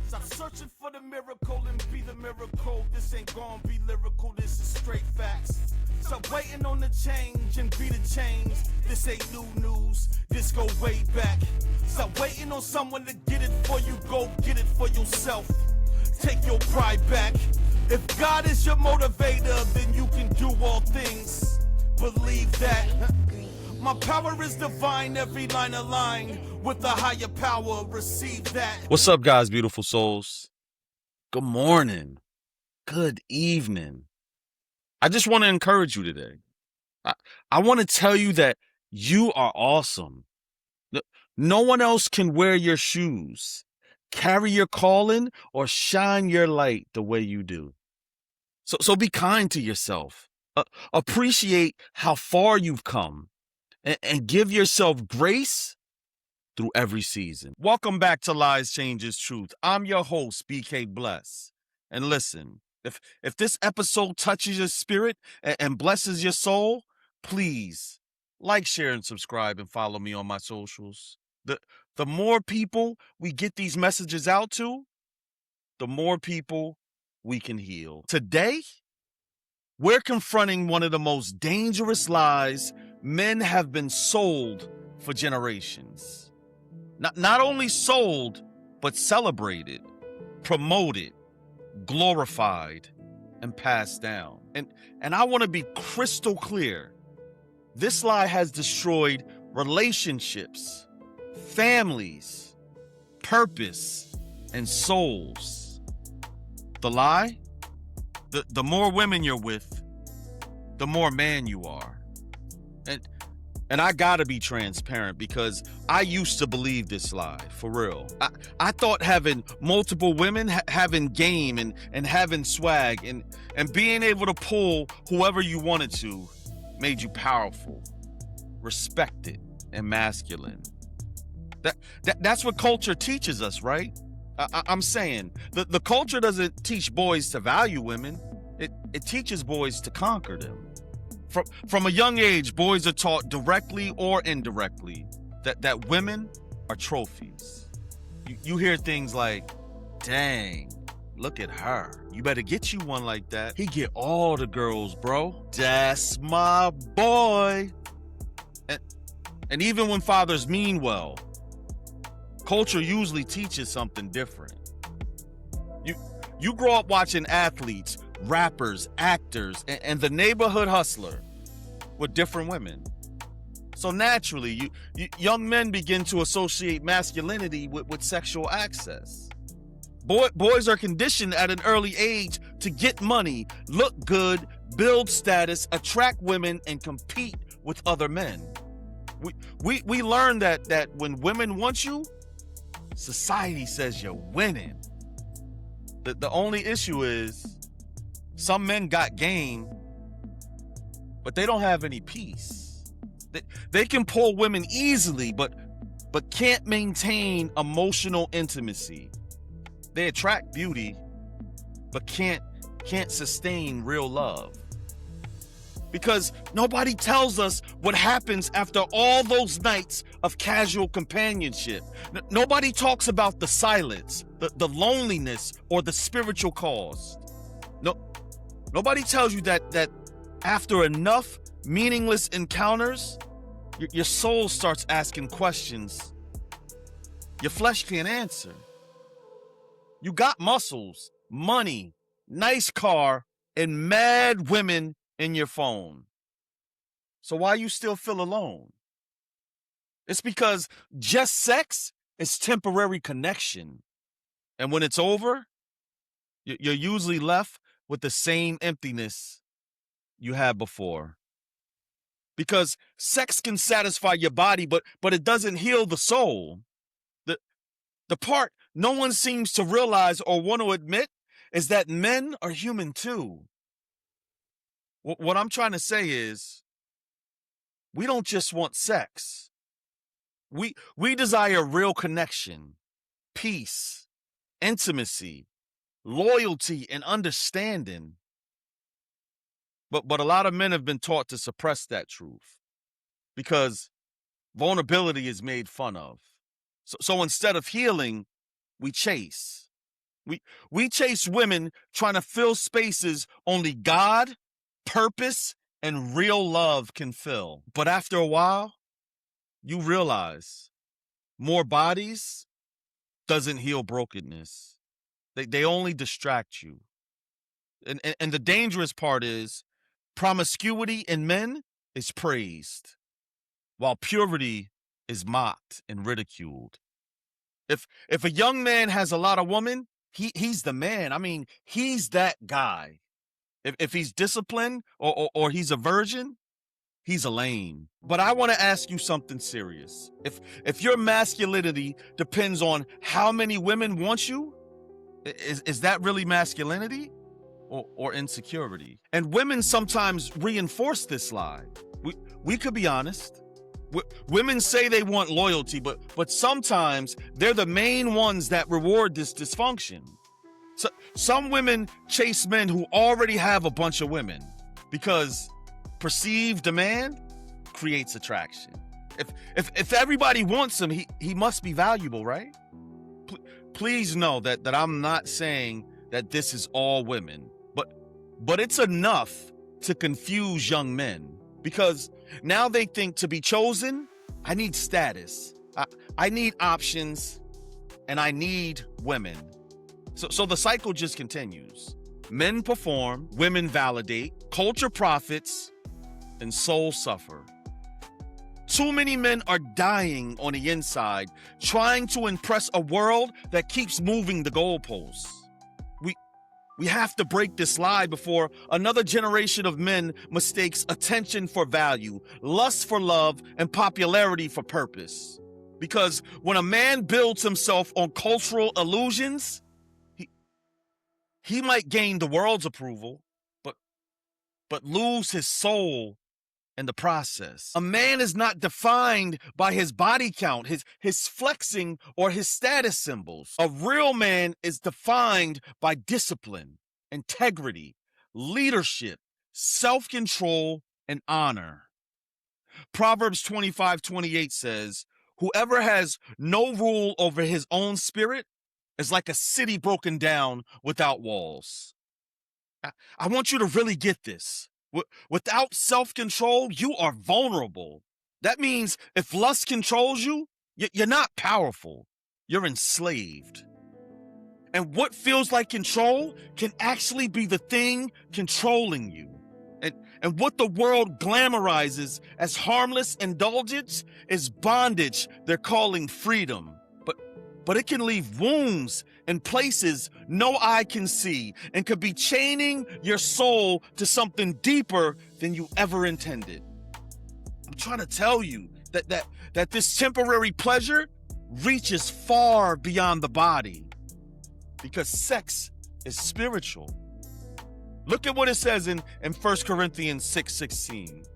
Stop searching for the miracle and be the miracle. This ain't gonna be lyrical, this is straight facts. Stop waiting on the change and be the change. This ain't new news, this go way back. Stop waiting on someone to get it for you, go get it for yourself. Take your pride back. If God is your motivator, then you can do all things. Believe that. My power is divine, every line aligned with the higher power. Receive that. What's up, guys, beautiful souls? Good morning. Good evening. I just want to encourage you today. I want to tell you that you are awesome. No one else can wear your shoes, carry your calling, or shine your light the way you do. So be kind to yourself. Appreciate how far you've come and give yourself grace through every season. Welcome back to Lies Changes Truth. I'm your host, BK Bless. And listen, if this episode touches your spirit and blesses your soul, please like, share, and subscribe and follow me on my socials. The more people we get these messages out to, the more people we can heal. Today, we're confronting one of the most dangerous lies men have been sold for generations. Not only sold, but celebrated, promoted, glorified, and passed down. And I want to be crystal clear. This lie has destroyed relationships, families, purpose, and souls. The lie? The more women you're with, the more man you are. And I gotta be transparent because I used to believe this lie, for real. I thought having multiple women, having game and having swag and being able to pull whoever you wanted to made you powerful, respected, and masculine. That's what culture teaches us, right? I'm saying the culture doesn't teach boys to value women. It teaches boys to conquer them. From a young age, boys are taught directly or indirectly that women are trophies. You hear things like, dang, look at her. You better get you one like that. He get all the girls, bro. That's my boy. And even when fathers mean well, culture usually teaches something different. You grow up watching athletes, rappers, actors, and the neighborhood hustler with different women. So naturally, young men begin to associate masculinity with sexual access. Boys are conditioned at an early age to get money, look good, build status, attract women, and compete with other men. We learn that when women want you, society says you're winning. The only issue is some men got game, but they don't have any peace. They can pull women easily, but can't maintain emotional intimacy. They attract beauty, but can't sustain real love. Because nobody tells us what happens after all those nights of casual companionship. Nobody talks about the silence, the loneliness, or the spiritual cost. Nobody tells you that after enough meaningless encounters, your soul starts asking questions your flesh can't answer. You got muscles, money, nice car, and mad women in your phone. So why you still feel alone? It's because just sex is temporary connection. And when it's over, you're usually left with the same emptiness you had before. Because sex can satisfy your body, but it doesn't heal the soul. The part no one seems to realize or want to admit is that men are human too. What I'm trying to say is, we don't just want sex. We desire real connection, peace, intimacy, loyalty, and understanding. But a lot of men have been taught to suppress that truth because vulnerability is made fun of. So instead of healing, we chase. We chase women trying to fill spaces only God, purpose, and real love can fill. But after a while, you realize more bodies doesn't heal brokenness. They only distract you. And the dangerous part is promiscuity in men is praised, while purity is mocked and ridiculed. If a young man has a lot of women, he's the man. I mean, he's that guy. If he's disciplined or he's a virgin, he's a lame. But I want to ask you something serious. If your masculinity depends on how many women want you, is that really masculinity or insecurity? And women sometimes reinforce this lie. We could be honest. Women say they want loyalty, but sometimes they're the main ones that reward this dysfunction. So some women chase men who already have a bunch of women because perceived demand creates attraction. If everybody wants him, he must be valuable, right? Please know that I'm not saying that this is all women, but it's enough to confuse young men because now they think to be chosen, I need status, I need options, and I need women. So the cycle just continues. Men perform, women validate, culture profits, and souls suffer. Too many men are dying on the inside, trying to impress a world that keeps moving the goalposts. We have to break this lie before another generation of men mistakes attention for value, lust for love, and popularity for purpose. Because when a man builds himself on cultural illusions, he might gain the world's approval, but lose his soul in the process. A man is not defined by his body count, his flexing, or his status symbols. A real man is defined by discipline, integrity, leadership, self-control, and honor. Proverbs 25:28 says, whoever has no rule over his own spirit is like a city broken down without walls. I want you to really get this. Without self-control, you are vulnerable. That means if lust controls you, you're not powerful. You're enslaved. And what feels like control can actually be the thing controlling you. And what the world glamorizes as harmless indulgence is bondage they're calling freedom. But it can leave wounds in places no eye can see and could be chaining your soul to something deeper than you ever intended. I'm trying to tell you that this temporary pleasure reaches far beyond the body because sex is spiritual. Look at what it says in 1 Corinthians 6:16.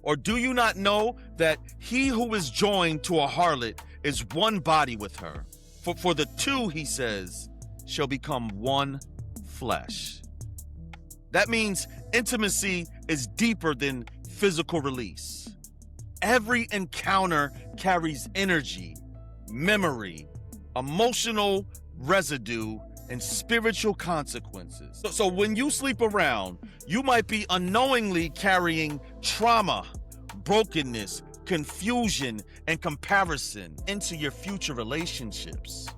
Or do you not know that he who is joined to a harlot is one body with her? For the two, he says, shall become one flesh. That means intimacy is deeper than physical release. Every encounter carries energy, memory, emotional residue, and spiritual consequences. So when you sleep around, you might be unknowingly carrying trauma, brokenness, confusion, and comparison into your future relationships.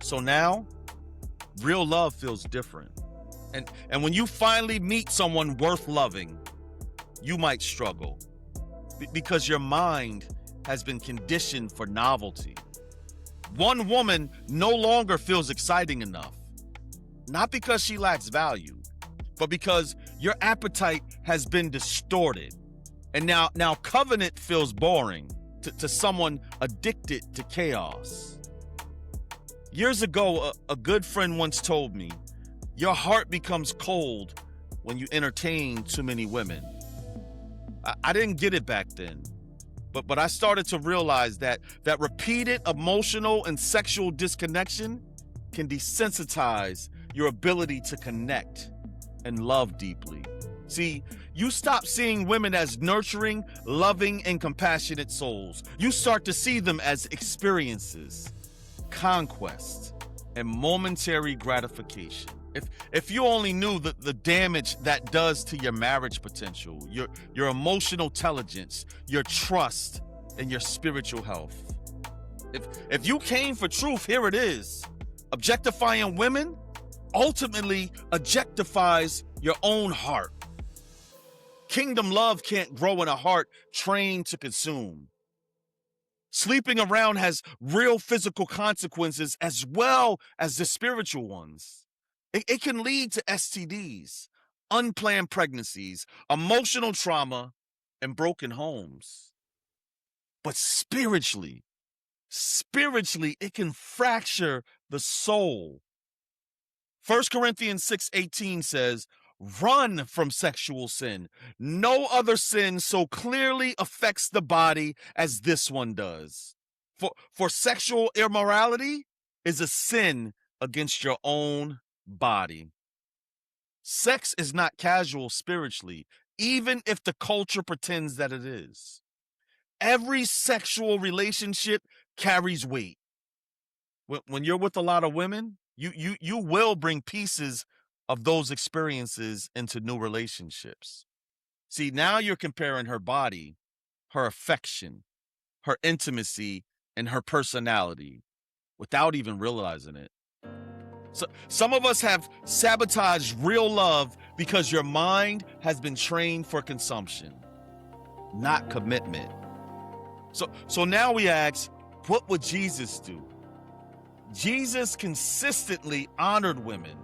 So now, real love feels different. And when you finally meet someone worth loving, you might struggle because your mind has been conditioned for novelty. One woman no longer feels exciting enough, not because she lacks value, but because your appetite has been distorted. And now covenant feels boring to someone addicted to chaos. Years ago, a good friend once told me, your heart becomes cold when you entertain too many women. I didn't get it back then, but I started to realize that repeated emotional and sexual disconnection can desensitize your ability to connect and love deeply. See, you stop seeing women as nurturing, loving, and compassionate souls. You start to see them as experiences, conquests, and momentary gratification. If you only knew the damage that does to your marriage potential, your emotional intelligence, your trust, and your spiritual health. If you came for truth, here it is. Objectifying women ultimately objectifies your own heart. Kingdom love can't grow in a heart trained to consume. Sleeping around has real physical consequences as well as the spiritual ones. It can lead to STDs, unplanned pregnancies, emotional trauma, and broken homes. But spiritually, it can fracture the soul. 1 Corinthians 6:18 says, run from sexual sin. No other sin so clearly affects the body as this one does. For sexual immorality is a sin against your own body. Sex is not casual spiritually, even if the culture pretends that it is. Every sexual relationship carries weight. When you're with a lot of women, you will bring pieces of those experiences into new relationships. See, now you're comparing her body, her affection, her intimacy, and her personality without even realizing it. So some of us have sabotaged real love because your mind has been trained for consumption, not commitment. So now we ask, what would Jesus do? Jesus consistently honored women.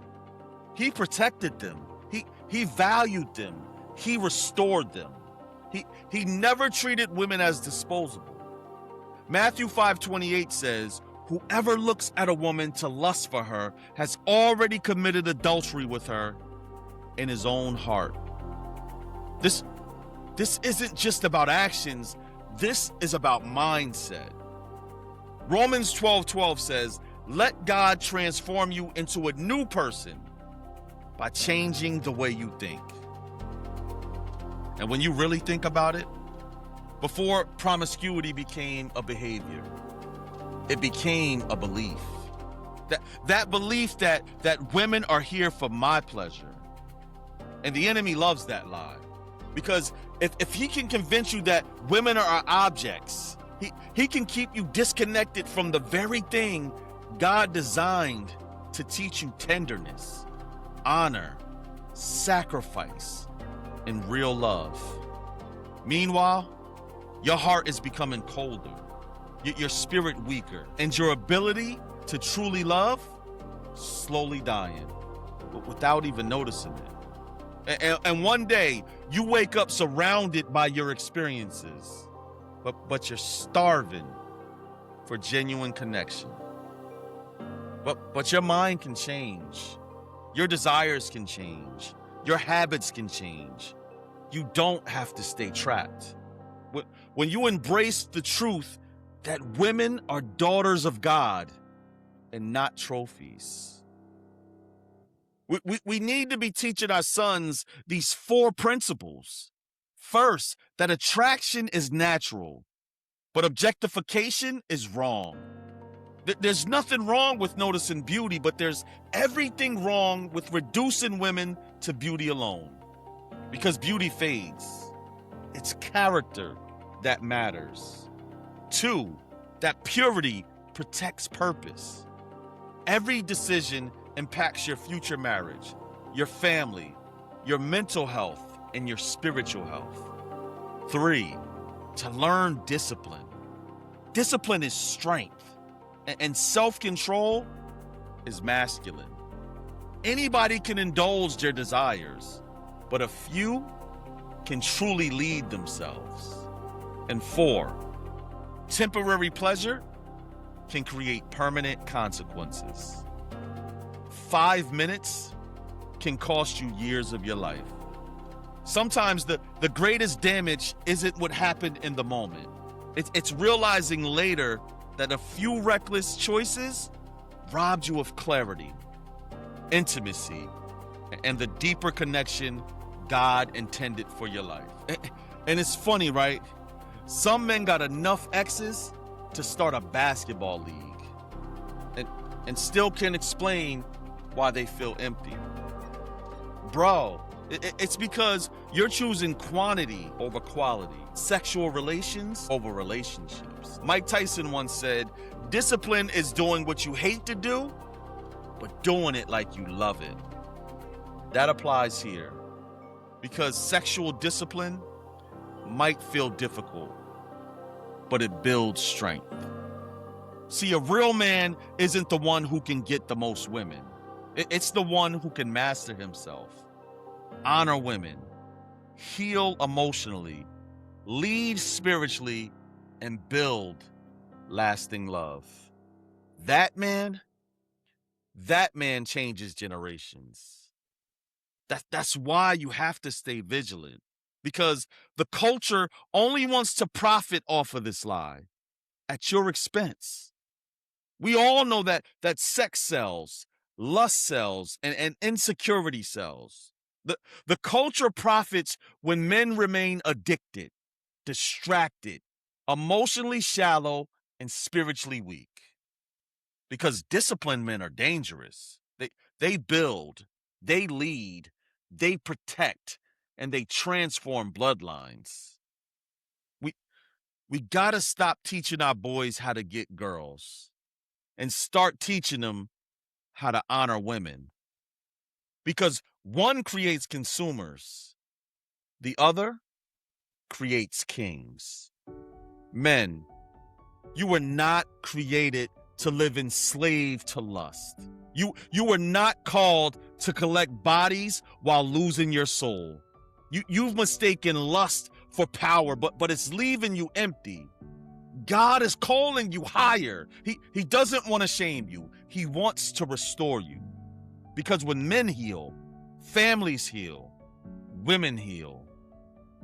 He protected them. He valued them. He restored them. He never treated women as disposable. Matthew 5:28 says, whoever looks at a woman to lust for her has already committed adultery with her in his own heart. This isn't just about actions. This is about mindset. Romans 12:12 says, let God transform you into a new person by changing the way you think. And when you really think about it, before promiscuity became a behavior, it became a belief. That belief that women are here for my pleasure. And the enemy loves that lie. Because if he can convince you that women are objects, he can keep you disconnected from the very thing God designed to teach you tenderness, honor, sacrifice, and real love. Meanwhile, your heart is becoming colder, your spirit weaker, and your ability to truly love slowly dying, but without even noticing it. And one day, you wake up surrounded by your experiences, but you're starving for genuine connection. But your mind can change. Your desires can change. Your habits can change. You don't have to stay trapped. When you embrace the truth that women are daughters of God and not trophies. We need to be teaching our sons these 4 principles. First, that attraction is natural, but objectification is wrong. There's nothing wrong with noticing beauty, but there's everything wrong with reducing women to beauty alone. Because beauty fades. It's character that matters. 2, that purity protects purpose. Every decision impacts your future marriage, your family, your mental health, and your spiritual health. 3, to learn discipline. Discipline is strength. And self-control is masculine. Anybody can indulge their desires, but a few can truly lead themselves. And 4, temporary pleasure can create permanent consequences. 5 minutes can cost you years of your life. Sometimes the greatest damage isn't what happened in the moment. It's realizing later that a few reckless choices robbed you of clarity, intimacy, and the deeper connection God intended for your life. And it's funny, right? Some men got enough exes to start a basketball league. and still can't explain why they feel empty. Bro, it's because you're choosing quantity over quality, sexual relations over relationships. Mike Tyson once said, discipline is doing what you hate to do, but doing it like you love it. That applies here, because sexual discipline might feel difficult, but it builds strength. See, a real man isn't the one who can get the most women. It's the one who can master himself, honor women, heal emotionally, lead spiritually, and build lasting love. That man changes generations. That's why you have to stay vigilant, because the culture only wants to profit off of this lie at your expense. We all know that sex sells, lust sells, and insecurity sells. The culture profits when men remain addicted, distracted, emotionally shallow, and spiritually weak. Because disciplined men are dangerous. They build, they lead, they protect, and they transform bloodlines. We gotta stop teaching our boys how to get girls and start teaching them how to honor women. Because one creates consumers, the other creates kings. Men, you were not created to live enslaved to lust. You were not called to collect bodies while losing your soul. You've mistaken lust for power, but it's leaving you empty. God is calling you higher. He doesn't want to shame you. He wants to restore you. Because when men heal, families heal, women heal,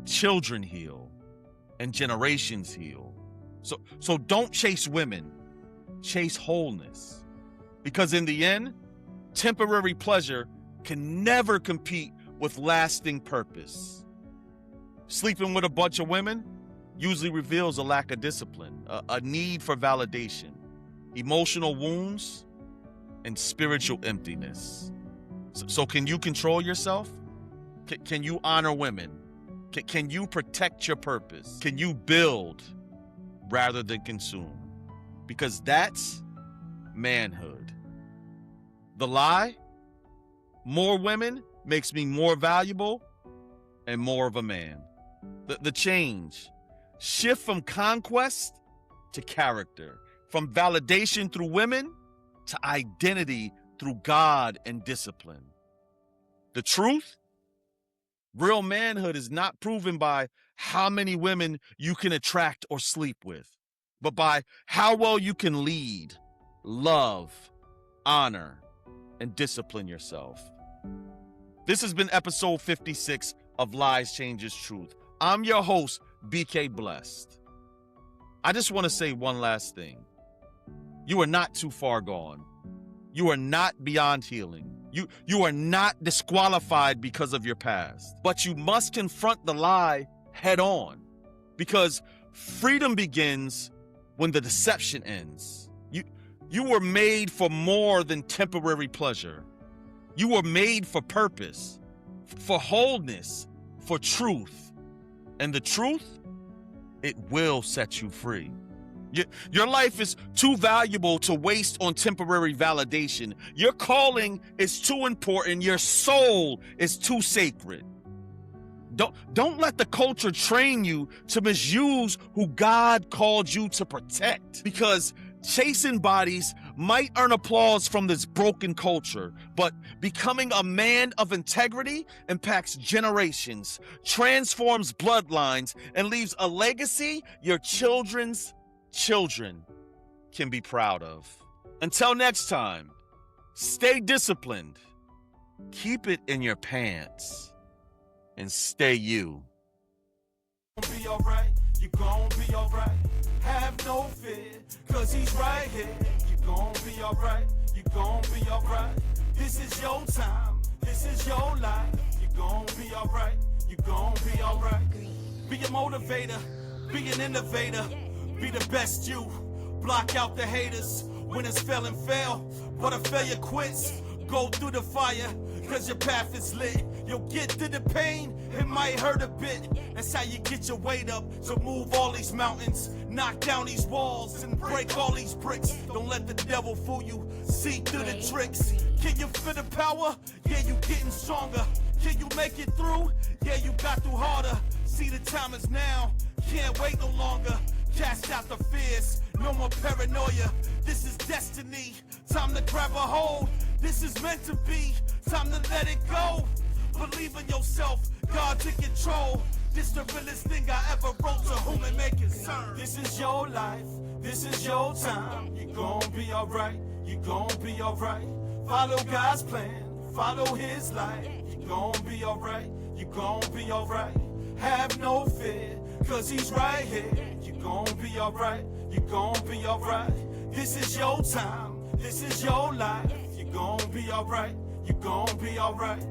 children heal, and generations heal. So don't chase women, chase wholeness. Because in the end, temporary pleasure can never compete with lasting purpose. Sleeping with a bunch of women usually reveals a lack of discipline, a need for validation, emotional wounds, and spiritual emptiness. So can you control yourself? Can you honor women? Can you protect your purpose? Can you build rather than consume? Because that's manhood. The lie, more women makes me more valuable and more of a man. The change, shift from conquest to character, from validation through women to identity through God and discipline. The truth, real manhood is not proven by how many women you can attract or sleep with, but by how well you can lead, love, honor, and discipline yourself. This has been episode 56 of Lies Changes Truth. I'm your host, BK Blessed. I just want to say one last thing. You are not too far gone. You are not beyond healing. You are not disqualified because of your past. But you must confront the lie head on, because freedom begins when the deception ends. You were made for more than temporary pleasure. You were made for purpose, for wholeness, for truth. And the truth, it will set you free. Your life is too valuable to waste on temporary validation. Your calling is too important. Your soul is too sacred. Don't let the culture train you to misuse who God called you to protect. Because chasing bodies might earn applause from this broken culture, but becoming a man of integrity impacts generations, transforms bloodlines, and leaves a legacy your children's children can be proud of. Until next time, stay disciplined, keep it in your pants, and stay you. Be alright, you gon' be alright. Have no fear, cause he's right here. You gon' be alright, you gon' be alright. This is your time, this is your life. You gon' be alright, you gon' be alright. Be a motivator, be an innovator, be the best you. Block out the haters, Winners fail and fail, but a failure quits. Go through the fire, cause your path is lit. You'll get through the pain, it might hurt a bit. That's how you get your weight up. So move all these mountains, knock down these walls, and break all these bricks. Don't let the devil fool you, see through the tricks. Can you feel the power? Yeah, you getting stronger. Can you make it through? Yeah, you got through harder. See, the time is now, can't wait no longer. Cast out the fears, no more paranoia. This is destiny, time to grab a hold. This is meant to be, time to let it go. Believe in yourself, God's in control. This the realest thing I ever wrote, to whom it may concern. This is your life, this is your time. You gon' be alright, you gon' be alright. Follow God's plan, follow His light. You gon' be alright, you gon' be alright. Have no fear, cause He's right here. You gon' be alright, you gon' be alright. This is your time, this is your life. You gon' be alright, you gon' be alright.